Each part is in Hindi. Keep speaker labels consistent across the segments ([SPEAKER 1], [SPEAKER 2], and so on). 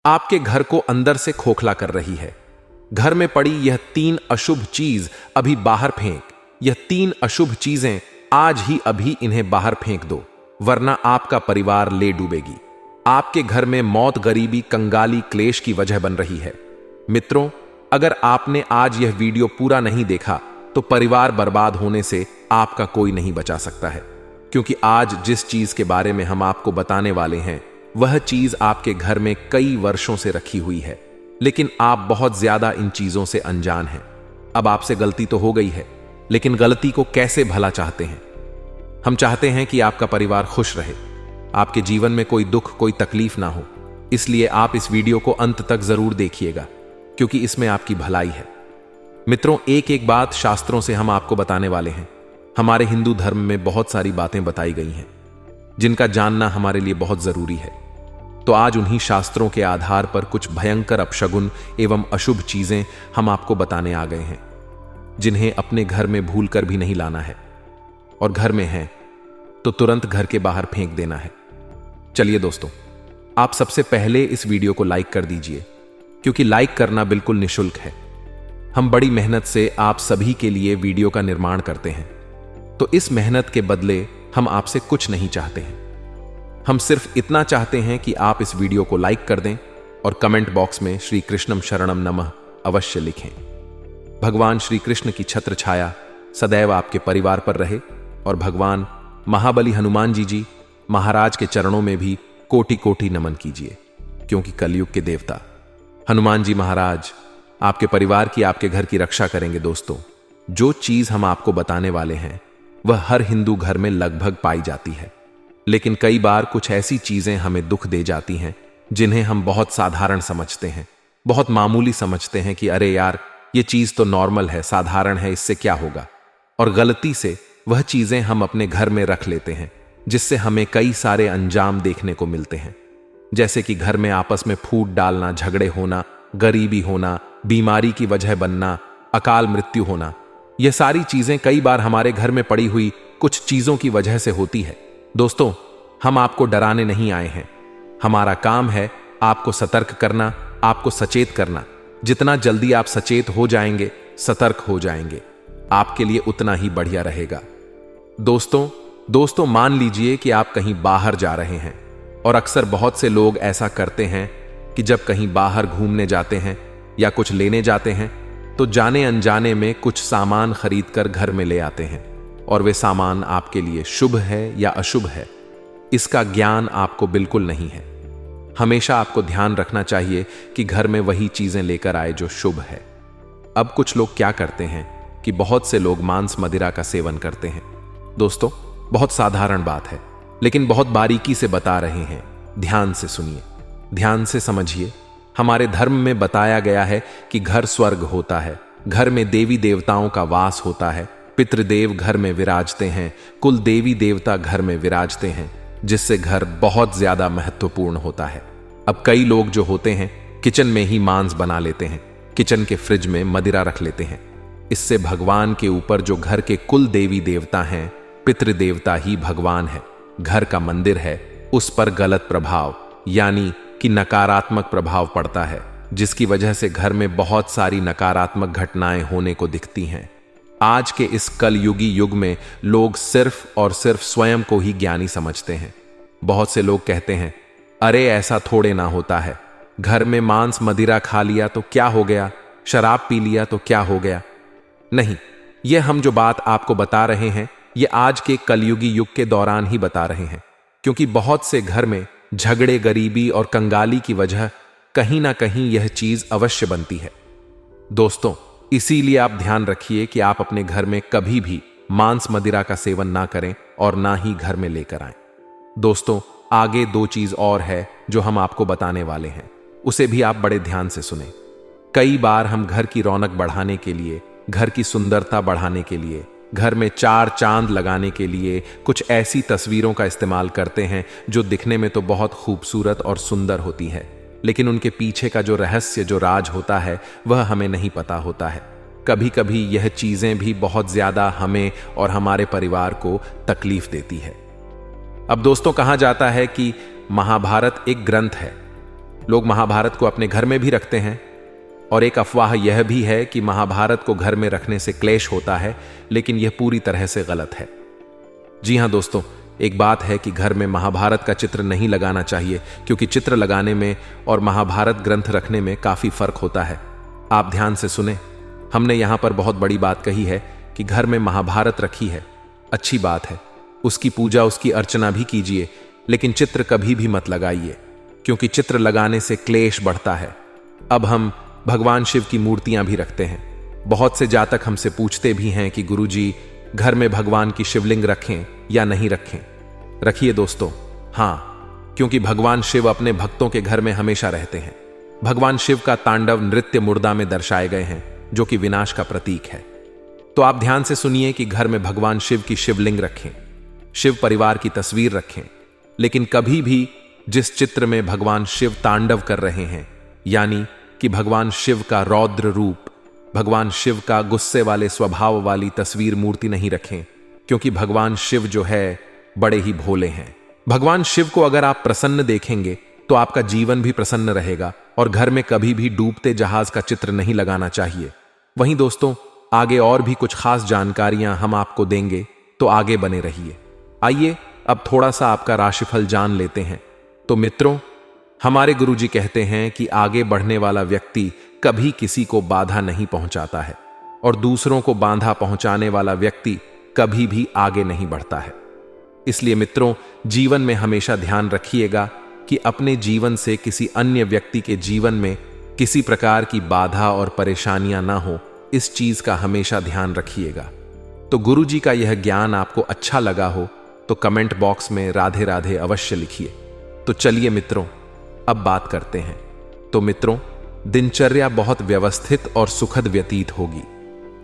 [SPEAKER 1] आपके घर को अंदर से खोखला कर रही है। घर में पड़ी यह 3 अशुभ चीज अभी बाहर फेंक। यह 3 अशुभ चीजें आज ही अभी इन्हें बाहर फेंक दो, वरना आपका परिवार ले डूबेगी। आपके घर में मौत, गरीबी, कंगाली, क्लेश की वजह बन रही है। मित्रों, अगर आपने आज यह वीडियो पूरा नहीं देखा तो परिवार बर्बाद होने से आपका कोई नहीं बचा सकता है, क्योंकि आज जिस चीज के बारे में हम आपको बताने वाले हैं वह चीज आपके घर में कई वर्षों से रखी हुई है, लेकिन आप बहुत ज्यादा इन चीजों से अनजान हैं। अब आपसे गलती तो हो गई है, लेकिन गलती को कैसे भला चाहते हैं? हम चाहते हैं कि आपका परिवार खुश रहे, आपके जीवन में कोई दुख, कोई तकलीफ ना हो। इसलिए आप इस वीडियो को अंत तक जरूर देखिएगा, क्योंकि इसमें आपकी भलाई है। मित्रों, एक एक बात शास्त्रों से हम आपको बताने वाले हैं। हमारे हिंदू धर्म में बहुत सारी बातें बताई गई हैं जिनका जानना हमारे लिए बहुत जरूरी है। तो आज उन्हीं शास्त्रों के आधार पर कुछ भयंकर अपशगुन एवं अशुभ चीजें हम आपको बताने आ गए हैं, जिन्हें अपने घर में भूल कर भी नहीं लाना है, और घर में हैं तो तुरंत घर के बाहर फेंक देना है। चलिए दोस्तों, आप सबसे पहले इस वीडियो को लाइक कर दीजिए, क्योंकि लाइक करना बिल्कुल निशुल्क है। हम बड़ी मेहनत से आप सभी के लिए वीडियो का निर्माण करते हैं, तो इस मेहनत के बदले हम आपसे कुछ नहीं चाहते हैं। हम सिर्फ इतना चाहते हैं कि आप इस वीडियो को लाइक कर दें और कमेंट बॉक्स में श्री कृष्णम शरणम नमः अवश्य लिखें। भगवान श्री कृष्ण की छत्र छाया सदैव आपके परिवार पर रहे, और भगवान महाबली हनुमान जी महाराज के चरणों में भी कोटि कोटि नमन कीजिए, क्योंकि कलयुग के देवता हनुमान जी महाराज आपके परिवार की, आपके घर की रक्षा करेंगे। दोस्तों, जो चीज हम आपको बताने वाले हैं वह हर हिंदू घर में लगभग पाई जाती है, लेकिन कई बार कुछ ऐसी चीजें हमें दुख दे जाती हैं जिन्हें हम बहुत साधारण समझते हैं, बहुत मामूली समझते हैं कि अरे यार, ये चीज तो नॉर्मल है, साधारण है, इससे क्या होगा। और गलती से वह चीजें हम अपने घर में रख लेते हैं, जिससे हमें कई सारे अंजाम देखने को मिलते हैं, जैसे कि घर में आपस में फूट डालना, झगड़े होना, गरीबी होना, बीमारी की वजह बनना, अकाल मृत्यु होना। यह सारी चीजें कई बार हमारे घर में पड़ी हुई कुछ चीजों की वजह से होती है। दोस्तों, हम आपको डराने नहीं आए हैं। हमारा काम है आपको सतर्क करना, आपको सचेत करना। जितना जल्दी आप सचेत हो जाएंगे, सतर्क हो जाएंगे, आपके लिए उतना ही बढ़िया रहेगा। दोस्तों, मान लीजिए कि आप कहीं बाहर जा रहे हैं, और अक्सर बहुत से लोग ऐसा करते हैं कि जब कहीं बाहर घूमने जाते हैं या कुछ लेने जाते हैं तो जाने अनजाने में कुछ सामान खरीद कर घर में ले आते हैं, और वे सामान आपके लिए शुभ है या अशुभ है, इसका ज्ञान आपको बिल्कुल नहीं है। हमेशा आपको ध्यान रखना चाहिए कि घर में वही चीजें लेकर आए जो शुभ है। अब कुछ लोग क्या करते हैं कि बहुत से लोग मांस मदिरा का सेवन करते हैं। दोस्तों, बहुत साधारण बात है, लेकिन बहुत बारीकी से बता रहे हैं। ध्यान से सुनिए, ध्यान से समझिए। हमारे धर्म में बताया गया है कि घर स्वर्ग होता है, घर में देवी देवताओं का वास होता है, पितृदेव घर में विराजते हैं, कुल देवी देवता घर में विराजते हैं, जिससे घर बहुत ज्यादा महत्वपूर्ण होता है। अब कई लोग जो होते हैं किचन में ही मांस बना लेते हैं, किचन के फ्रिज में मदिरा रख लेते हैं। इससे भगवान के ऊपर जो घर के कुल देवी देवता हैं, पितृदेवता ही भगवान है, घर का मंदिर है, उस पर गलत प्रभाव यानी कि नकारात्मक प्रभाव पड़ता है, जिसकी वजह से घर में बहुत सारी नकारात्मक घटनाएं होने को दिखती हैं। आज के इस कलयुगी युग में लोग सिर्फ और सिर्फ स्वयं को ही ज्ञानी समझते हैं। बहुत से लोग कहते हैं, अरे ऐसा थोड़े ना होता है, घर में मांस मदिरा खा लिया तो क्या हो गया, शराब पी लिया तो क्या हो गया। नहीं, यह हम जो बात आपको बता रहे हैं ये आज के कलयुगी युग के दौरान ही बता रहे हैं, क्योंकि बहुत से घर में झगड़े, गरीबी और कंगाली की वजह कहीं ना कहीं यह चीज अवश्य बनती है। दोस्तों, इसीलिए आप ध्यान रखिए कि आप अपने घर में कभी भी मांस मदिरा का सेवन ना करें और ना ही घर में लेकर आएं। दोस्तों, आगे 2 चीज और है जो हम आपको बताने वाले हैं, उसे भी आप बड़े ध्यान से सुने। कई बार हम घर की रौनक बढ़ाने के लिए, घर की सुंदरता बढ़ाने के लिए, घर में 4 चांद लगाने के लिए कुछ ऐसी तस्वीरों का इस्तेमाल करते हैं जो दिखने में तो बहुत खूबसूरत और सुंदर होती है, लेकिन उनके पीछे का जो रहस्य, जो राज होता है, वह हमें नहीं पता होता है। कभी कभी यह चीजें भी बहुत ज्यादा हमें और हमारे परिवार को तकलीफ देती है। अब दोस्तों, कहा जाता है कि महाभारत एक ग्रंथ है, लोग महाभारत को अपने घर में भी रखते हैं, और एक अफवाह यह भी है कि महाभारत को घर में रखने से क्लेश होता है, लेकिन यह पूरी तरह से गलत है। जी हां दोस्तों, एक बात है कि घर में महाभारत का चित्र नहीं लगाना चाहिए, क्योंकि चित्र लगाने में और महाभारत ग्रंथ रखने में काफी फर्क होता है। आप ध्यान से सुने, हमने यहां पर बहुत बड़ी बात कही है कि घर में महाभारत रखी है, अच्छी बात है, उसकी पूजा उसकी अर्चना भी कीजिए, लेकिन चित्र कभी भी मत लगाइए, क्योंकि चित्र लगाने से क्लेश बढ़ता है। अब हम भगवान शिव की मूर्तियां भी रखते हैं। बहुत से जातक हमसे पूछते भी हैं कि गुरुजी, घर में भगवान की शिवलिंग रखें या नहीं रखें। रखिए दोस्तों, हां, क्योंकि भगवान शिव अपने भक्तों के घर में हमेशा रहते हैं। भगवान शिव का तांडव नृत्य मुर्दा में दर्शाए गए हैं, जो कि विनाश का प्रतीक है। तो आप ध्यान से सुनिए कि घर में भगवान शिव की शिवलिंग रखें, शिव परिवार की तस्वीर रखें, लेकिन कभी भी जिस चित्र में भगवान शिव तांडव कर रहे हैं, यानी कि भगवान शिव का रौद्र रूप, भगवान शिव का गुस्से वाले स्वभाव वाली तस्वीर मूर्ति नहीं रखें, क्योंकि भगवान शिव जो है बड़े ही भोले हैं। भगवान शिव को अगर आप प्रसन्न देखेंगे तो आपका जीवन भी प्रसन्न रहेगा, और घर में कभी भी डूबते जहाज का चित्र नहीं लगाना चाहिए। वहीं दोस्तों, आगे और भी कुछ खास जानकारियां हम आपको देंगे, तो आगे बने रहिए। आइए अब थोड़ा सा आपका राशिफल जान लेते हैं। तो मित्रों, हमारे गुरुजी कहते हैं कि आगे बढ़ने वाला व्यक्ति कभी किसी को बाधा नहीं पहुंचाता है, और दूसरों को बाधा पहुंचाने वाला व्यक्ति कभी भी आगे नहीं बढ़ता है। इसलिए मित्रों, जीवन में हमेशा ध्यान रखिएगा कि अपने जीवन से किसी अन्य व्यक्ति के जीवन में किसी प्रकार की बाधा और परेशानियां ना हो, इस चीज का हमेशा ध्यान रखिएगा। तो गुरुजी का यह ज्ञान आपको अच्छा लगा हो तो कमेंट बॉक्स में राधे राधे अवश्य लिखिए। तो चलिए मित्रों, अब बात करते हैं। तो मित्रों, दिनचर्या बहुत व्यवस्थित और सुखद व्यतीत होगी।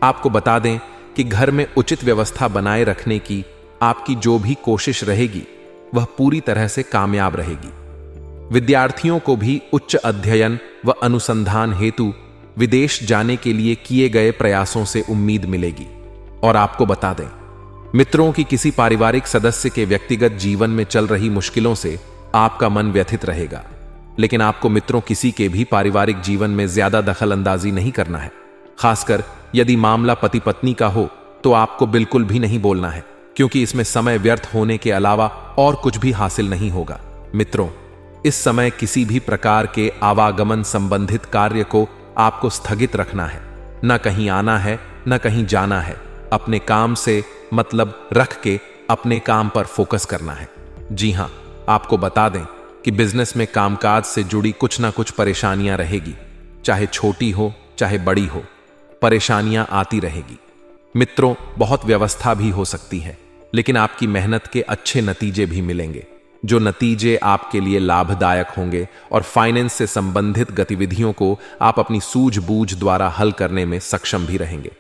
[SPEAKER 1] आपको बता दें कि घर में उचित व्यवस्था बनाए रखने की आपकी जो भी कोशिश रहेगी, वह पूरी तरह से कामयाब रहेगी। विद्यार्थियों को भी उच्च अध्ययन व अनुसंधान हेतु विदेश जाने के लिए किए गए प्रयासों से उम्मीद मिलेगी। और आपको बता दें मित्रों कि किसी पारिवारिक सदस्य के व्यक्तिगत जीवन में चल रही मुश्किलों से आपका मन व्यथित रहेगा, लेकिन आपको मित्रों किसी के भी पारिवारिक जीवन में ज्यादा दखल अंदाजी नहीं करना है। खासकर यदि मामला पति पत्नी का हो तो आपको बिल्कुल भी नहीं बोलना है, क्योंकि इसमें समय व्यर्थ होने के अलावा और कुछ भी हासिल नहीं होगा। मित्रों, इस समय किसी भी प्रकार के आवागमन संबंधित कार्य को आपको स्थगित रखना है। न कहीं आना है, न कहीं जाना है। अपने काम से मतलब रख के अपने काम पर फोकस करना है। जी हां, आपको बता दें कि बिजनेस में कामकाज से जुड़ी कुछ ना कुछ परेशानियां रहेगी, चाहे छोटी हो चाहे बड़ी हो, परेशानियां आती रहेगी। मित्रों, बहुत व्यवस्था भी हो सकती है, लेकिन आपकी मेहनत के अच्छे नतीजे भी मिलेंगे, जो नतीजे आपके लिए लाभदायक होंगे, और फाइनेंस से संबंधित गतिविधियों को आप अपनी सूझबूझ द्वारा हल करने में सक्षम भी रहेंगे।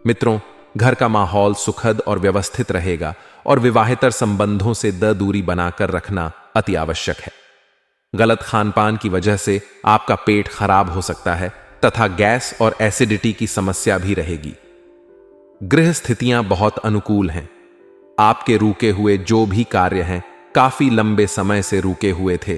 [SPEAKER 1] मित्रों, घर का माहौल सुखद और व्यवस्थित रहेगा, और विवाहेतर संबंधों से दूरी बनाकर रखना अति आवश्यक है। गलत खानपान की वजह से आपका पेट खराब हो सकता है तथा गैस और एसिडिटी की समस्या भी रहेगी। गृह स्थितियां बहुत अनुकूल हैं। आपके रुके हुए जो भी कार्य हैं, काफी लंबे समय से रुके हुए थे,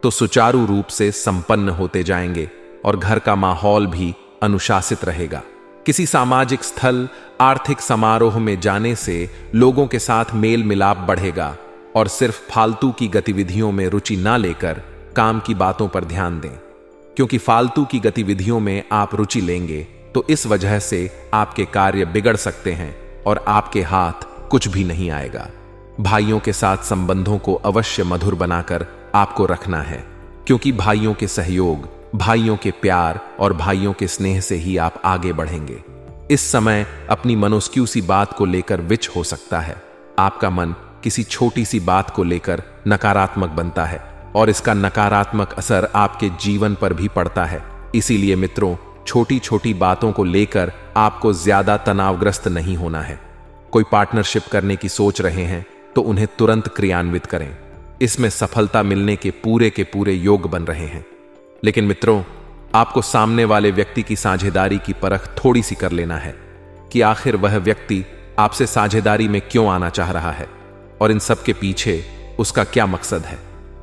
[SPEAKER 1] तो सुचारू रूप से संपन्न होते जाएंगे, और घर का माहौल भी अनुशासित रहेगा। किसी सामाजिक स्थल, आर्थिक समारोह में जाने से लोगों के साथ मेल मिलाप बढ़ेगा, और सिर्फ फालतू की गतिविधियों में रुचि ना लेकर काम की बातों पर ध्यान दें, क्योंकि फालतू की गतिविधियों में आप रुचि लेंगे तो इस वजह से आपके कार्य बिगड़ सकते हैं और आपके हाथ कुछ भी नहीं आएगा। भाइयों के साथ संबंधों को अवश्य मधुर बनाकर आपको रखना है, क्योंकि भाइयों के सहयोग, भाइयों के प्यार और भाइयों के स्नेह से ही आप आगे बढ़ेंगे। इस समय अपनी मनोस्क्यू सी बात को लेकर विच हो सकता है। आपका मन किसी छोटी सी बात को लेकर नकारात्मक बनता है, और इसका नकारात्मक असर आपके जीवन पर भी पड़ता है। इसीलिए मित्रों, छोटी छोटी बातों को लेकर आपको ज्यादा तनावग्रस्त नहीं होना है। कोई पार्टनरशिप करने की सोच रहे हैं तो उन्हें तुरंत क्रियान्वित करें। इसमें सफलता मिलने के पूरे योग बन रहे हैं। लेकिन मित्रों, आपको सामने वाले व्यक्ति की साझेदारी की परख थोड़ी सी कर लेना है कि आखिर वह व्यक्ति आपसे साझेदारी में क्यों आना चाह रहा है, और इन सब के पीछे उसका क्या मकसद है।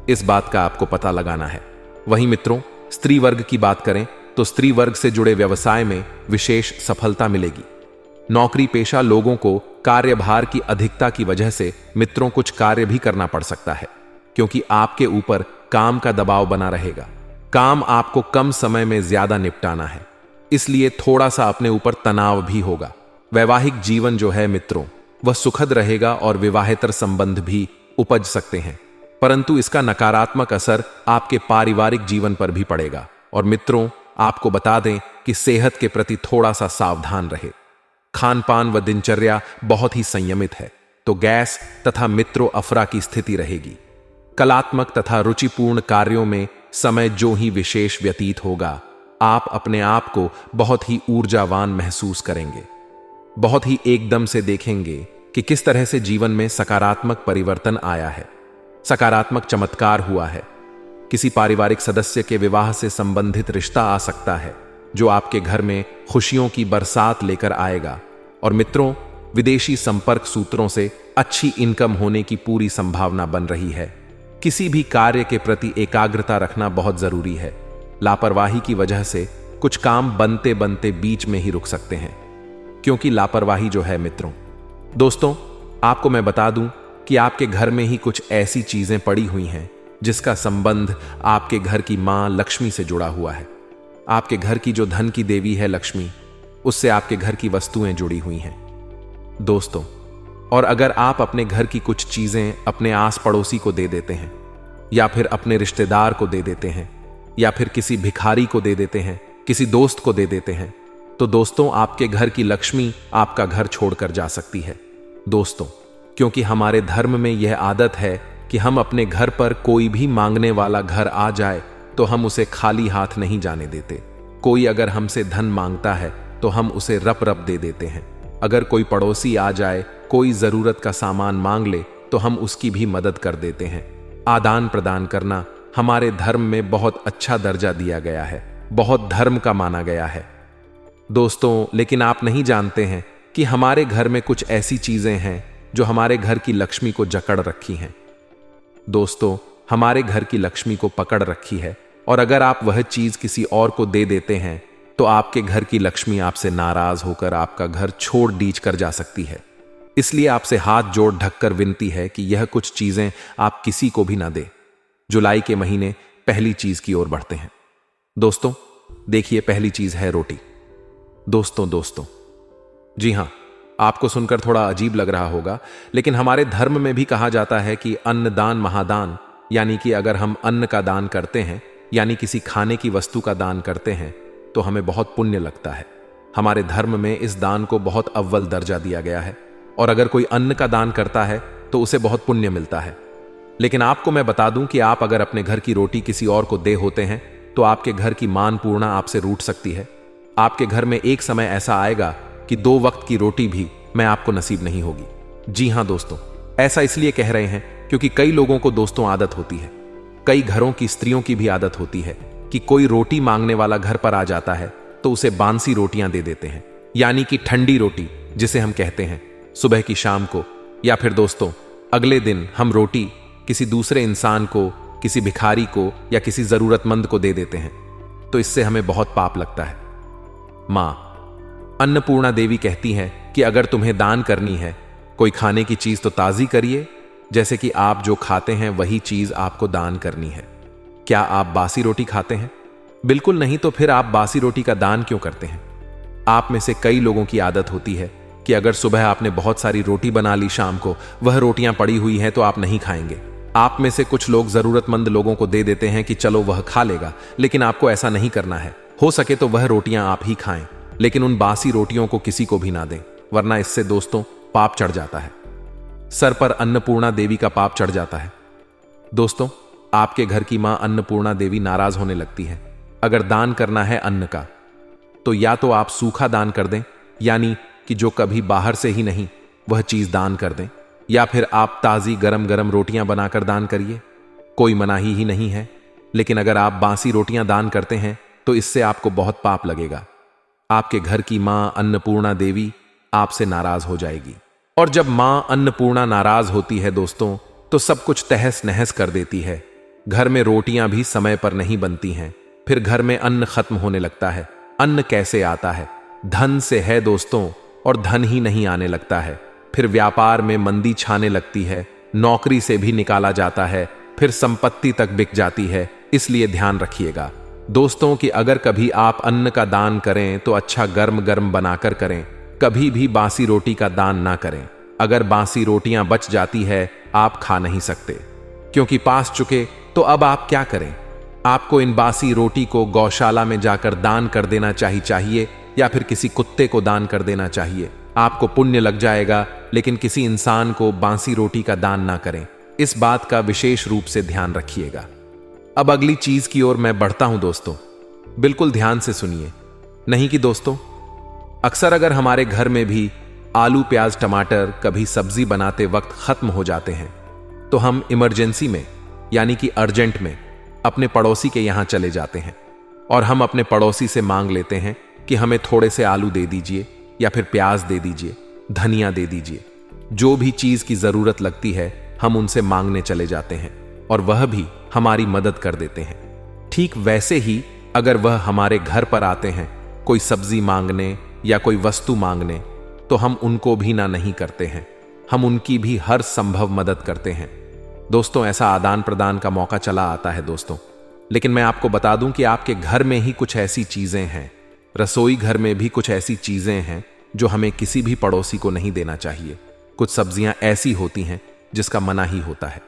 [SPEAKER 1] इस बात का आपको पता लगाना है। वहीं मित्रों, स्त्री वर्ग की बात करें तो स्त्री वर्ग से जुड़े व्यवसाय में विशेष सफलता मिलेगी। नौकरी पेशा लोगों को कार्यभार की अधिकता की वजह से मित्रों कुछ कार्य भी करना पड़ सकता है, क्योंकि आपके ऊपर काम का दबाव बना रहेगा। काम आपको कम समय में ज्यादा निपटाना है, इसलिए थोड़ा सा अपने ऊपर तनाव भी होगा। वैवाहिक जीवन जो है मित्रों, वह सुखद रहेगा और विवाहेतर संबंध भी उपज सकते हैं, परंतु इसका नकारात्मक असर आपके पारिवारिक जीवन पर भी पड़ेगा। और मित्रों, आपको बता दें कि सेहत के प्रति थोड़ा सा सावधान रहे। खान पान व दिनचर्या बहुत ही संयमित है, तो गैस तथा मित्रों अफरा की स्थिति रहेगी। कलात्मक तथा रुचिपूर्ण कार्यों में समय जो ही विशेष व्यतीत होगा, आप अपने आप को बहुत ही ऊर्जावान महसूस करेंगे। बहुत ही एकदम से देखेंगे कि किस तरह से जीवन में सकारात्मक परिवर्तन आया है, सकारात्मक चमत्कार हुआ है। किसी पारिवारिक सदस्य के विवाह से संबंधित रिश्ता आ सकता है, जो आपके घर में खुशियों की बरसात लेकर आएगा। और मित्रों, विदेशी संपर्क सूत्रों से अच्छी इनकम होने की पूरी संभावना बन रही है। किसी भी कार्य के प्रति एकाग्रता रखना बहुत जरूरी है। लापरवाही की वजह से कुछ काम बनते बनते बीच में ही रुक सकते हैं, क्योंकि लापरवाही जो है मित्रों। दोस्तों, आपको मैं बता दूं कि आपके घर में ही कुछ ऐसी चीजें पड़ी हुई हैं जिसका संबंध आपके घर की मां लक्ष्मी से जुड़ा हुआ है। आपके घर की जो धन की देवी है लक्ष्मी, उससे आपके घर की वस्तुएं जुड़ी हुई हैं दोस्तों। और अगर आप अपने घर की कुछ चीजें अपने आस पड़ोसी को दे देते हैं, या फिर अपने रिश्तेदार को दे देते हैं, या फिर किसी भिखारी को दे देते हैं, किसी दोस्त को दे देते हैं, तो दोस्तों आपके घर की लक्ष्मी आपका घर छोड़कर जा सकती है दोस्तों। क्योंकि हमारे धर्म में यह आदत है कि हम अपने घर पर कोई भी मांगने वाला घर आ जाए तो हम उसे खाली हाथ नहीं जाने देते। कोई अगर हमसे धन मांगता है तो हम उसे रप रप दे देते हैं। अगर कोई पड़ोसी आ जाए, कोई जरूरत का सामान मांग ले, तो हम उसकी भी मदद कर देते हैं। आदान प्रदान करना हमारे धर्म में बहुत अच्छा दर्जा दिया गया है, बहुत धर्म का माना गया है दोस्तों। लेकिन आप नहीं जानते हैं कि हमारे घर में कुछ ऐसी चीजें हैं जो हमारे घर की लक्ष्मी को जकड़ रखी हैं दोस्तों। हमारे घर की लक्ष्मी को पकड़ रखी है, और अगर आप वह चीज किसी और को दे देते हैं तो आपके घर की लक्ष्मी आपसे नाराज होकर आपका घर छोड़ डीच कर जा सकती है। इसलिए आपसे हाथ जोड़ ढककर विनती है कि यह कुछ चीजें आप किसी को भी ना दे। जुलाई के महीने पहली चीज की ओर बढ़ते हैं दोस्तों। देखिए, पहली चीज है रोटी दोस्तों। जी हां, आपको सुनकर थोड़ा अजीब लग रहा होगा, लेकिन हमारे धर्म में भी कहा जाता है कि अन्नदान महादान, यानी कि अगर हम अन्न का दान करते हैं, यानी किसी खाने की वस्तु का दान करते हैं, तो हमें बहुत पुण्य लगता है। हमारे धर्म में इस दान को बहुत अव्वल दर्जा दिया गया है, और अगर कोई अन्न का दान करता है तो उसे बहुत पुण्य मिलता है। लेकिन आपको मैं बता दूं कि आप अगर अपने घर की रोटी किसी और को दे होते हैं तो आपके घर की मानपूर्णा आपसे रूठ सकती है। आपके घर में एक समय ऐसा आएगा कि 2 वक्त की रोटी भी मैं आपको नसीब नहीं होगी। जी हां दोस्तों, ऐसा इसलिए कह रहे हैं क्योंकि कई लोगों को दोस्तों आदत होती है, कई घरों की स्त्रियों की भी आदत होती है कि कोई रोटी मांगने वाला घर पर आ जाता है तो उसे बांसी रोटियां दे देते हैं, यानी कि ठंडी रोटी जिसे हम कहते हैं, सुबह की शाम को, या फिर दोस्तों अगले दिन हम रोटी किसी दूसरे इंसान को, किसी भिखारी को या किसी जरूरतमंद को दे देते हैं। तो इससे हमें बहुत पाप लगता है। मां अन्नपूर्णा देवी कहती हैं कि अगर तुम्हें दान करनी है कोई खाने की चीज तो ताजी करिए, जैसे कि आप जो खाते हैं वही चीज आपको दान करनी है। क्या आप बासी रोटी खाते हैं? बिल्कुल नहीं, तो फिर आप बासी रोटी का दान क्यों करते हैं? आप में से कई लोगों की आदत होती है कि अगर सुबह आपने बहुत सारी रोटी बना ली, शाम को वह रोटियां पड़ी हुई हैं तो आप नहीं खाएंगे। आप में से कुछ लोग जरूरतमंद लोगों को दे देते हैं कि चलो वह खा लेगा, लेकिन आपको ऐसा नहीं करना है। हो सके तो वह रोटियां आप ही खाएं, लेकिन उन बासी रोटियों को किसी को भी ना दें, वरना इससे दोस्तों पाप चढ़ जाता है। सर पर अन्नपूर्णा देवी का पाप चढ़ जाता है। दोस्तों, आपके घर की मां अन्नपूर्णा देवी नाराज होने लगती है। अगर दान करना है अन्न का, तो या तो आप सूखा दान कर दें, यानी कि जो कभी बाहर से ही नहीं वह चीज दान कर दें, या फिर आप ताजी गरम गरम रोटियां बनाकर दान करिए, कोई मनाही ही नहीं है। लेकिन अगर आप बासी रोटियां दान करते हैं तो इससे आपको बहुत पाप लगेगा। आपके घर की मां अन्नपूर्णा देवी आपसे नाराज हो जाएगी, और जब मां अन्नपूर्णा नाराज होती है दोस्तों, तो सब कुछ तहस नहस कर देती है। घर में रोटियां भी समय पर नहीं बनती हैं, फिर घर में अन्न खत्म होने लगता है। अन्न कैसे आता है? धन से है दोस्तों, और धन ही नहीं आने लगता है। फिर व्यापार में मंदी छाने लगती है, नौकरी से भी निकाला जाता है, फिर संपत्ति तक बिक जाती है। इसलिए ध्यान रखिएगा दोस्तों कि अगर कभी आप अन्न का दान करें तो अच्छा गर्म गर्म बनाकर करें। कभी भी बासी रोटी का दान ना करें। अगर बासी रोटियां बच जाती है, आप खा नहीं सकते, क्योंकि पास चुके तो अब आप क्या करें? आपको इन बासी रोटी को गौशाला में जाकर दान कर देना चाहिए, या फिर किसी कुत्ते को दान कर देना चाहिए। आपको पुण्य लग जाएगा, लेकिन किसी इंसान को बासी रोटी का दान ना करें। इस बात का विशेष रूप से ध्यान रखिएगा। अब अगली चीज की ओर मैं बढ़ता हूं दोस्तों, बिल्कुल ध्यान से सुनिए। नहीं कि दोस्तों, अक्सर अगर हमारे घर में भी आलू प्याज टमाटर कभी सब्जी बनाते वक्त खत्म हो जाते हैं, तो हम इमरजेंसी में यानी कि अर्जेंट में अपने पड़ोसी के यहां चले जाते हैं और हम अपने पड़ोसी से मांग लेते हैं कि हमें थोड़े से आलू दे दीजिए, या फिर प्याज दे दीजिए, धनिया दे दीजिए। जो भी चीज की जरूरत लगती है हम उनसे मांगने चले जाते हैं और वह भी हमारी मदद कर देते हैं। ठीक वैसे ही अगर वह हमारे घर पर आते हैं कोई सब्जी मांगने या कोई वस्तु मांगने, तो हम उनको भी ना नहीं करते हैं, हम उनकी भी हर संभव मदद करते हैं। दोस्तों, ऐसा आदान प्रदान का मौका चला आता है दोस्तों। लेकिन मैं आपको बता दूं कि आपके घर में ही कुछ ऐसी चीजें हैं, रसोई घर में भी कुछ ऐसी चीजें हैं जो हमें किसी भी पड़ोसी को नहीं देना चाहिए। कुछ सब्जियां ऐसी होती हैं जिसका मना ही होता है।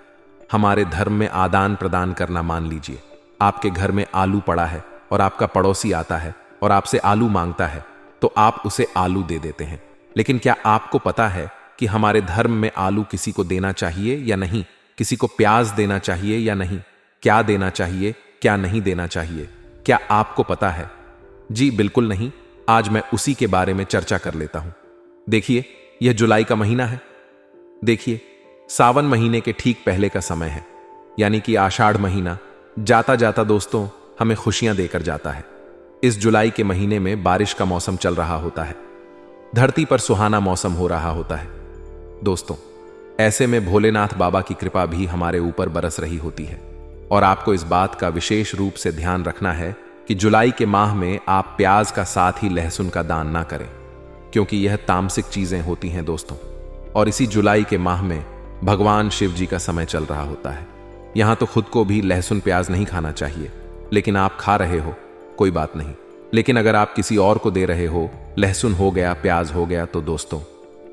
[SPEAKER 1] हमारे धर्म में आदान प्रदान करना, मान लीजिए आपके घर में आलू पड़ा है और आपका पड़ोसी आता है और आपसे आलू मांगता है, तो आप उसे आलू दे देते हैं। लेकिन क्या आपको पता है कि हमारे धर्म में आलू किसी को देना चाहिए या नहीं? किसी को प्याज देना चाहिए या नहीं? क्या देना चाहिए, क्या नहीं देना चाहिए? क्या आपको पता है? जी बिल्कुल नहीं। आज मैं उसी के बारे में चर्चा कर लेता हूं। देखिए, यह जुलाई का महीना है। देखिए, सावन महीने के ठीक पहले का समय है, यानी कि आषाढ़ महीना जाता जाता दोस्तों हमें खुशियां देकर जाता है। इस जुलाई के महीने में बारिश का मौसम चल रहा होता है, धरती पर सुहाना मौसम हो रहा होता है दोस्तों। ऐसे में भोलेनाथ बाबा की कृपा भी हमारे ऊपर बरस रही होती है। और आपको इस बात का विशेष रूप से ध्यान रखना है कि जुलाई के माह में आप प्याज का साथ ही लहसुन का दान ना करें, क्योंकि यह तामसिक चीजें होती हैं दोस्तों। और इसी जुलाई के माह में भगवान शिव जी का समय चल रहा होता है। यहां तो खुद को भी लहसुन प्याज नहीं खाना चाहिए, लेकिन आप खा रहे हो, कोई बात नहीं। लेकिन अगर आप किसी और को दे रहे हो, लहसुन हो गया, प्याज हो गया, तो दोस्तों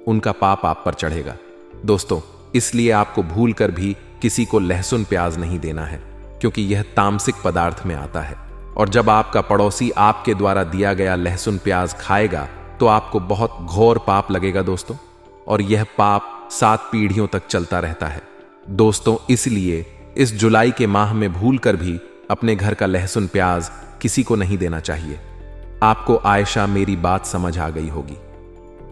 [SPEAKER 1] उनका पाप आप पर चढ़ेगा दोस्तों। इसलिए आपको भूल कर भी किसी को लहसुन प्याज नहीं देना है, क्योंकि यह तामसिक पदार्थ में आता है। और जब आपका पड़ोसी आपके द्वारा दिया गया लहसुन प्याज खाएगा, तो आपको बहुत घोर पाप लगेगा दोस्तों, और यह पाप 7 पीढ़ियों तक चलता रहता है दोस्तों। इसलिए इस जुलाई के माह में भूल कर भी अपने घर का लहसुन प्याज किसी को नहीं देना चाहिए। आपको आयशा मेरी बात समझ आ गई होगी।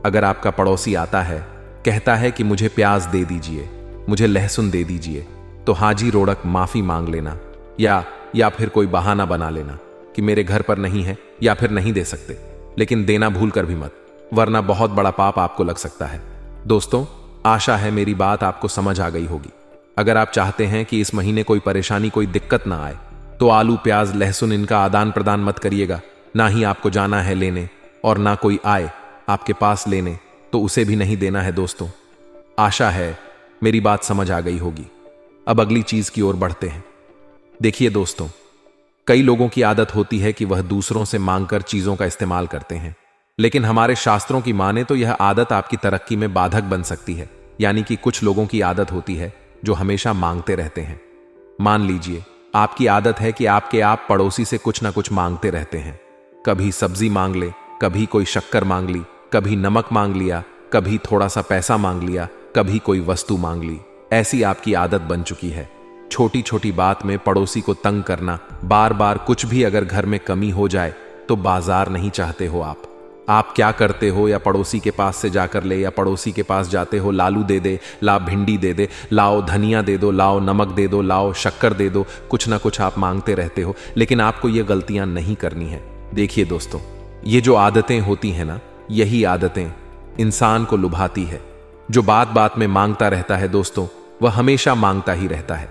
[SPEAKER 1] अगर आपका पड़ोसी आता है, कहता है कि मुझे प्याज दे दीजिए, मुझे लहसुन दे दीजिए, तो हाजी रोड़क माफी मांग लेना, या फिर कोई बहाना बना लेना कि मेरे घर पर नहीं है या फिर नहीं दे सकते। लेकिन देना भूल कर भी मत, वरना बहुत बड़ा पाप आपको लग सकता है दोस्तों। आशा है मेरी बात आपको समझ आ गई होगी। अगर आप चाहते हैं कि इस महीने कोई परेशानी, कोई दिक्कत ना आए, तो आलू प्याज लहसुन इनका आदान प्रदान मत करिएगा। ना ही आपको जाना है लेने, और ना कोई आए आपके पास लेने, तो उसे भी नहीं देना है दोस्तों। आशा है मेरी बात समझ आ गई होगी। अब अगली चीज की ओर बढ़ते हैं। देखिए दोस्तों, कई लोगों की आदत होती है कि वह दूसरों से मांगकर चीजों का इस्तेमाल करते हैं, लेकिन हमारे शास्त्रों की माने तो यह आदत आपकी तरक्की में बाधक बन सकती है। यानी कि कुछ लोगों की आदत होती है जो हमेशा मांगते रहते हैं। मान लीजिए आपकी आदत है कि आप पड़ोसी से कुछ ना कुछ मांगते रहते हैं। कभी सब्जी मांग ले, कभी कोई शक्कर मांग ली, कभी नमक मांग लिया, कभी थोड़ा सा पैसा मांग लिया, कभी कोई वस्तु मांग ली। ऐसी आपकी आदत बन चुकी है। छोटी छोटी बात में पड़ोसी को तंग करना, बार बार कुछ भी अगर घर में कमी हो जाए तो बाजार नहीं चाहते हो आप क्या करते हो? या पड़ोसी के पास से जाकर ले, या पड़ोसी के पास जाते हो, लालू दे दे, ला भिंडी दे दे, लाओ धनिया दे दो, लाओ नमक दे दो, लाओ शक्कर दे दो, कुछ ना कुछ आप मांगते रहते हो। लेकिन आपको ये गलतियां नहीं करनी है। देखिए दोस्तों, ये जो आदतें होती हैं ना, यही आदतें इंसान को लुभाती है। जो बात बात में मांगता रहता है दोस्तों, वह हमेशा मांगता ही रहता है।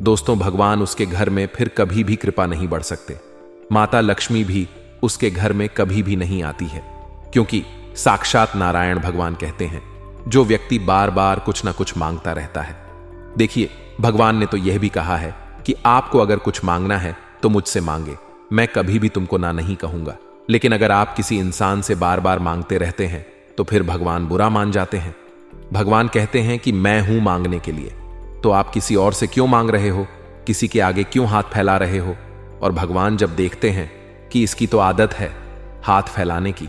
[SPEAKER 1] दोस्तों, भगवान उसके घर में फिर कभी भी कृपा नहीं बढ़ सकते। माता लक्ष्मी भी उसके घर में कभी भी नहीं आती है, क्योंकि साक्षात नारायण भगवान कहते हैं, जो व्यक्ति बार बार कुछ ना कुछ मांगता रहता है। देखिए, भगवान ने तो यह भी कहा है कि आपको अगर कुछ मांगना है तो मुझसे मांगे, मैं कभी भी तुमको ना नहीं कहूंगा। लेकिन अगर आप किसी इंसान से बार बार मांगते रहते हैं तो फिर भगवान बुरा मान जाते हैं। भगवान कहते हैं कि मैं हूं मांगने के लिए, तो आप किसी और से क्यों मांग रहे हो, किसी के आगे क्यों हाथ फैला रहे हो। और भगवान जब देखते हैं कि इसकी तो आदत है हाथ फैलाने की,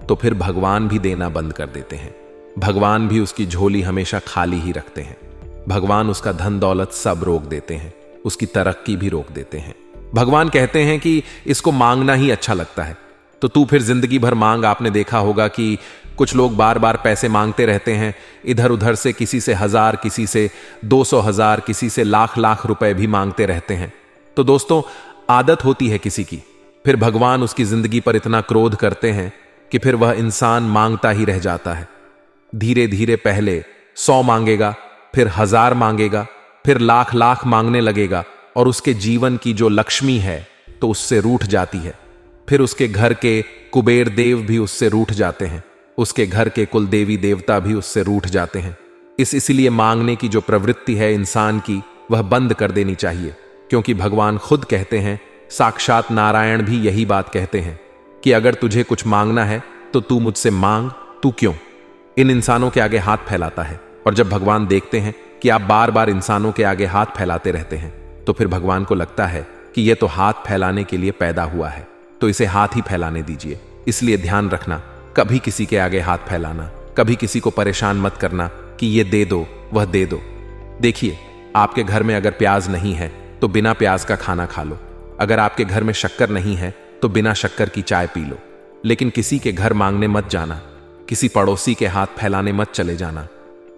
[SPEAKER 1] तो फिर भगवान भी देना बंद कर देते हैं। भगवान भी उसकी झोली हमेशा खाली ही रखते हैं। भगवान उसका धन दौलत सब रोक देते हैं, उसकी तरक्की भी रोक देते हैं। भगवान कहते हैं कि इसको मांगना ही अच्छा लगता है, तो तू फिर जिंदगी भर मांग। आपने देखा होगा कि कुछ लोग बार बार पैसे मांगते रहते हैं, इधर उधर से, किसी से 1000, किसी से 200,000, किसी से लाख लाख रुपए भी मांगते रहते हैं। तो दोस्तों, आदत होती है किसी की, फिर भगवान उसकी जिंदगी पर इतना क्रोध करते हैं कि फिर वह इंसान मांगता ही रह जाता है। धीरे धीरे पहले 100 मांगेगा, फिर 1000 मांगेगा, फिर लाख लाख मांगने लगेगा, और उसके जीवन की जो लक्ष्मी है तो उससे रूठ जाती है। फिर उसके घर के कुबेर देव भी उससे रूठ जाते हैं, उसके घर के कुल देवी देवता भी उससे रूठ जाते हैं। इसलिए मांगने की जो प्रवृत्ति है इंसान की, वह बंद कर देनी चाहिए, क्योंकि भगवान खुद कहते हैं, साक्षात नारायण भी यही बात कहते हैं कि अगर तुझे कुछ मांगना है तो तू मुझसे मांग, तू क्यों इन इंसानों के आगे हाथ फैलाता है। और जब भगवान देखते हैं कि आप बार बार इंसानों के आगे हाथ फैलाते रहते हैं, तो फिर भगवान को लगता है कि यह तो हाथ फैलाने के लिए पैदा हुआ है, तो इसे हाथ ही फैलाने दीजिए। इसलिए ध्यान रखना, कभी किसी के आगे हाथ फैलाना, कभी किसी को परेशान मत करना कि ये दे दो, वह दे दो। देखिए, आपके घर में अगर प्याज नहीं है तो बिना प्याज का खाना खा लो। अगर आपके घर में शक्कर नहीं है तो बिना शक्कर की चाय पी लो। लेकिन किसी के घर मांगने मत जाना, किसी पड़ोसी के हाथ फैलाने मत चले जाना,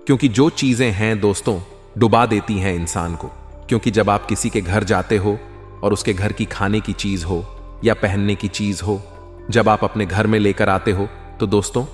[SPEAKER 1] क्योंकि जो चीजें हैं दोस्तों, डुबा देती हैं इंसान को। क्योंकि जब आप किसी के घर जाते हो और उसके घर की खाने की चीज हो या पहनने की चीज हो, जब आप अपने घर में लेकर आते हो, तो दोस्तों,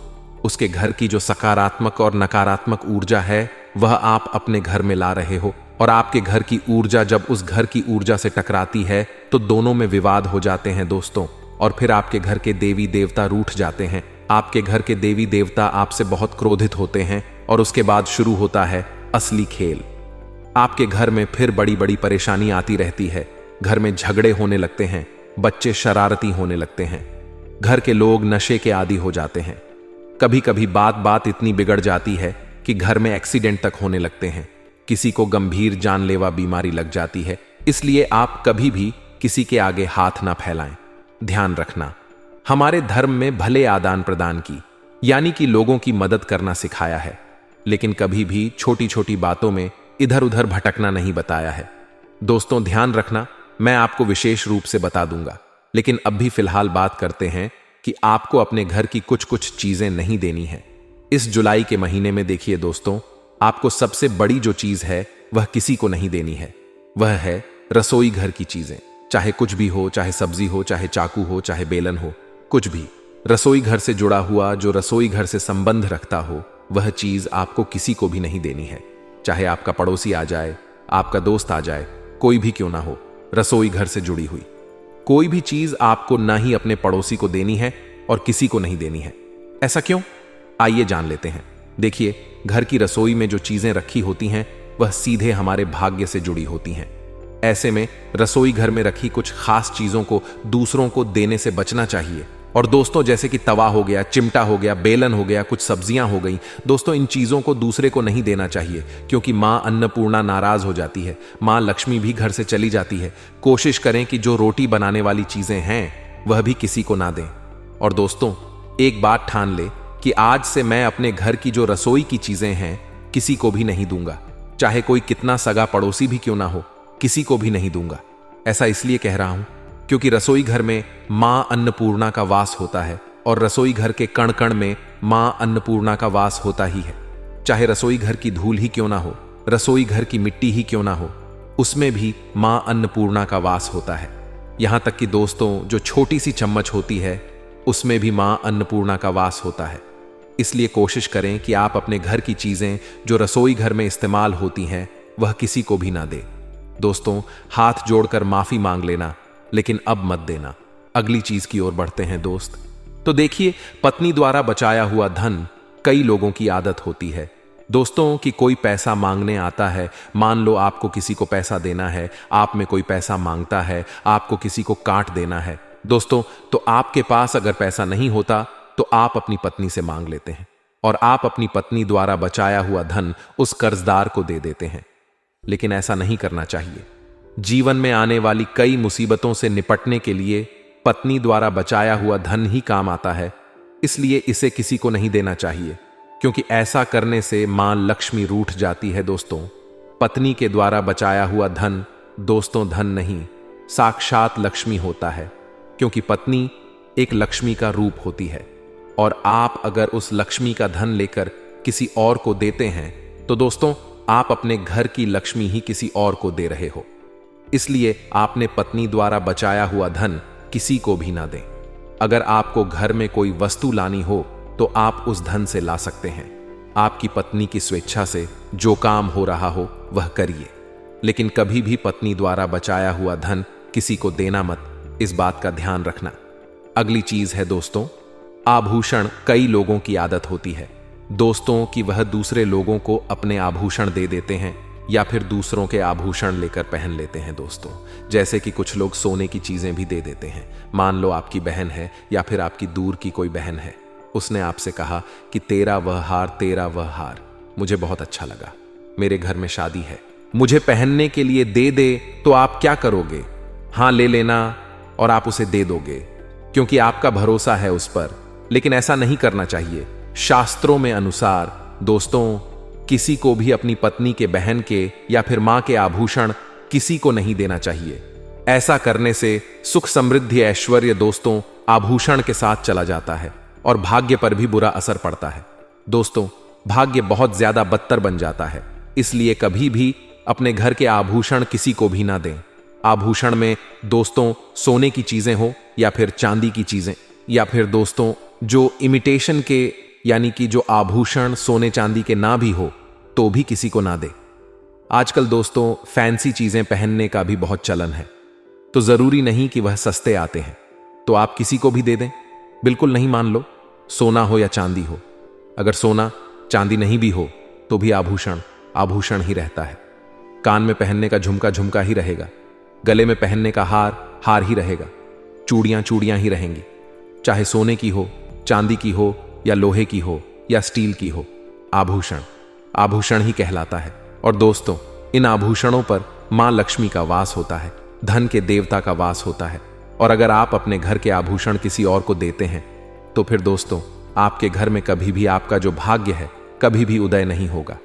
[SPEAKER 1] उसके घर की जो सकारात्मक और नकारात्मक ऊर्जा है वह आप अपने घर में ला रहे हो। और आपके घर की ऊर्जा जब उस घर की ऊर्जा से टकराती है तो दोनों में विवाद हो जाते हैं दोस्तों, और फिर आपके घर के देवी देवता रूठ जाते हैं। आपके घर के देवी देवता आपसे बहुत क्रोधित होते हैं, और उसके बाद शुरू होता है असली खेल। आपके घर में फिर बड़ी बड़ी परेशानी आती रहती है, घर में झगड़े होने लगते हैं, बच्चे शरारती होने लगते हैं, घर के लोग नशे के आदी हो जाते हैं। कभी कभी बात बात इतनी बिगड़ जाती है कि घर में एक्सीडेंट तक होने लगते हैं, किसी को गंभीर जानलेवा बीमारी लग जाती है। इसलिए आप कभी भी किसी के आगे हाथ ना फैलाएं। ध्यान रखना, हमारे धर्म में भले आदान प्रदान की, यानी कि लोगों की मदद करना सिखाया है, लेकिन कभी भी छोटी छोटी बातों में इधर उधर भटकना नहीं बताया है। दोस्तों, ध्यान रखना, मैं आपको विशेष रूप से बता दूंगा, लेकिन अब भी फिलहाल बात करते हैं कि आपको अपने घर की कुछ कुछ चीजें नहीं देनी है। इस जुलाई के महीने में देखिए दोस्तों, आपको सबसे बड़ी जो चीज है वह किसी को नहीं देनी है, वह है रसोई घर की चीजें। चाहे कुछ भी हो, चाहे सब्जी हो, चाहे चाकू हो, चाहे बेलन हो, कुछ भी रसोई घर से जुड़ा हुआ, जो रसोई घर से संबंध रखता हो, वह चीज आपको किसी को भी नहीं देनी है। चाहे आपका पड़ोसी आ जाए, आपका दोस्त आ जाए, कोई भी क्यों ना हो, रसोई घर से जुड़ी हुई कोई भी चीज आपको ना ही अपने पड़ोसी को देनी है और किसी को नहीं देनी है। ऐसा क्यों? आइए जान लेते हैं। देखिए, घर की रसोई में जो चीजें रखी होती हैं वह सीधे हमारे भाग्य से जुड़ी होती हैं। ऐसे में रसोई घर में रखी कुछ खास चीजों को दूसरों को देने से बचना चाहिए। और दोस्तों, जैसे कि तवा हो गया, चिमटा हो गया, बेलन हो गया, कुछ सब्जियां हो गई, दोस्तों इन चीजों को दूसरे को नहीं देना चाहिए, क्योंकि मां अन्नपूर्णा नाराज हो जाती है, मां लक्ष्मी भी घर से चली जाती है। कोशिश करें कि जो रोटी बनाने वाली चीजें हैं वह भी किसी को ना दें। और दोस्तों, एक बात ठान ले कि आज से मैं अपने घर की जो रसोई की चीजें हैं किसी को भी नहीं दूंगा, चाहे कोई कितना सगा पड़ोसी भी क्यों ना हो, किसी को भी नहीं दूंगा। ऐसा इसलिए कह रहा हूं क्योंकि रसोई घर में मां अन्नपूर्णा का वास होता है, और रसोई घर के कण कण में मां अन्नपूर्णा का वास होता ही है। चाहे रसोई घर की धूल ही क्यों ना हो, रसोई घर की मिट्टी ही क्यों ना हो, उसमें भी मां अन्नपूर्णा का वास होता है। यहां तक कि दोस्तों, जो छोटी सी चम्मच होती है उसमें भी मां अन्नपूर्णा का वास होता है। इसलिए कोशिश करें कि आप अपने घर की चीजें जो रसोई घर में इस्तेमाल होती हैं वह किसी को भी ना दें। दोस्तों, हाथ जोड़कर माफी मांग लेना, लेकिन अब मत देना। अगली चीज की ओर बढ़ते हैं दोस्त। तो देखिए, पत्नी द्वारा बचाया हुआ धन कई लोगों की आदत होती है दोस्तों कि कोई पैसा मांगने आता है। मान लो आपको किसी को पैसा देना है, आप में कोई पैसा मांगता है, आपको किसी को काट देना है दोस्तों, तो आपके पास अगर पैसा नहीं होता तो आप अपनी पत्नी से मांग लेते हैं और आप अपनी पत्नी द्वारा बचाया हुआ धन उस कर्जदार को दे देते हैं। लेकिन ऐसा नहीं करना चाहिए। जीवन में आने वाली कई मुसीबतों से निपटने के लिए पत्नी द्वारा बचाया हुआ धन ही काम आता है, इसलिए इसे किसी को नहीं देना चाहिए, क्योंकि ऐसा करने से मां लक्ष्मी रूठ जाती है दोस्तों। पत्नी के द्वारा बचाया हुआ धन दोस्तों धन नहीं, साक्षात लक्ष्मी होता है, क्योंकि पत्नी एक लक्ष्मी का रूप होती है। और आप अगर उस लक्ष्मी का धन लेकर किसी और को देते हैं तो दोस्तों आप अपने घर की लक्ष्मी ही किसी और को दे रहे हो। इसलिए आपने पत्नी द्वारा बचाया हुआ धन किसी को भी ना दें। अगर आपको घर में कोई वस्तु लानी हो तो आप उस धन से ला सकते हैं। आपकी पत्नी की स्वेच्छा से जो काम हो रहा हो वह करिए, लेकिन कभी भी पत्नी द्वारा बचाया हुआ धन किसी को देना मत, इस बात का ध्यान रखना। अगली चीज है दोस्तों, आभूषण। कई लोगों की आदत होती है दोस्तों कि वह दूसरे लोगों को अपने आभूषण दे देते हैं या फिर दूसरों के आभूषण लेकर पहन लेते हैं दोस्तों। जैसे कि कुछ लोग सोने की चीजें भी दे देते हैं। मान लो आपकी बहन है या फिर आपकी दूर की कोई बहन है, उसने आपसे कहा कि तेरा वह हार मुझे बहुत अच्छा लगा, मेरे घर में शादी है, मुझे पहनने के लिए दे दे, तो आप क्या करोगे? हाँ, ले लेना और आप उसे दे दोगे, क्योंकि आपका भरोसा है उस पर। लेकिन ऐसा नहीं करना चाहिए। शास्त्रों में अनुसार दोस्तों किसी को भी अपनी पत्नी के, बहन के या फिर मां के आभूषण किसी को नहीं देना चाहिए। ऐसा करने से सुख, समृद्धि, ऐश्वर्य दोस्तों आभूषण के साथ चला जाता है और भाग्य पर भी बुरा असर पड़ता है दोस्तों। भाग्य बहुत ज्यादा बदतर बन जाता है। इसलिए कभी भी अपने घर के आभूषण किसी को भी ना दें। आभूषण में दोस्तों सोने की चीजें हो या फिर चांदी की चीजें, या फिर दोस्तों जो इमिटेशन के, यानी कि जो आभूषण सोने चांदी के ना भी हो तो भी किसी को ना दे। आजकल दोस्तों फैंसी चीजें पहनने का भी बहुत चलन है, तो जरूरी नहीं कि वह सस्ते आते हैं तो आप किसी को भी दे दें। बिल्कुल नहीं। मान लो सोना हो या चांदी हो, अगर सोना चांदी नहीं भी हो तो भी आभूषण ही रहता है। कान में पहनने का झुमका ही रहेगा, गले में पहनने का हार ही रहेगा, चूड़ियां ही रहेंगी, चाहे सोने की हो, चांदी की हो या लोहे की हो या स्टील की हो। आभूषण ही कहलाता है। और दोस्तों इन आभूषणों पर मां लक्ष्मी का वास होता है, धन के देवता का वास होता है। और अगर आप अपने घर के आभूषण किसी और को देते हैं तो फिर दोस्तों आपके घर में कभी भी आपका जो भाग्य है कभी भी उदय नहीं होगा।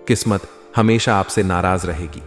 [SPEAKER 1] किस्मत हमेशा आपसे नाराज रहेगी।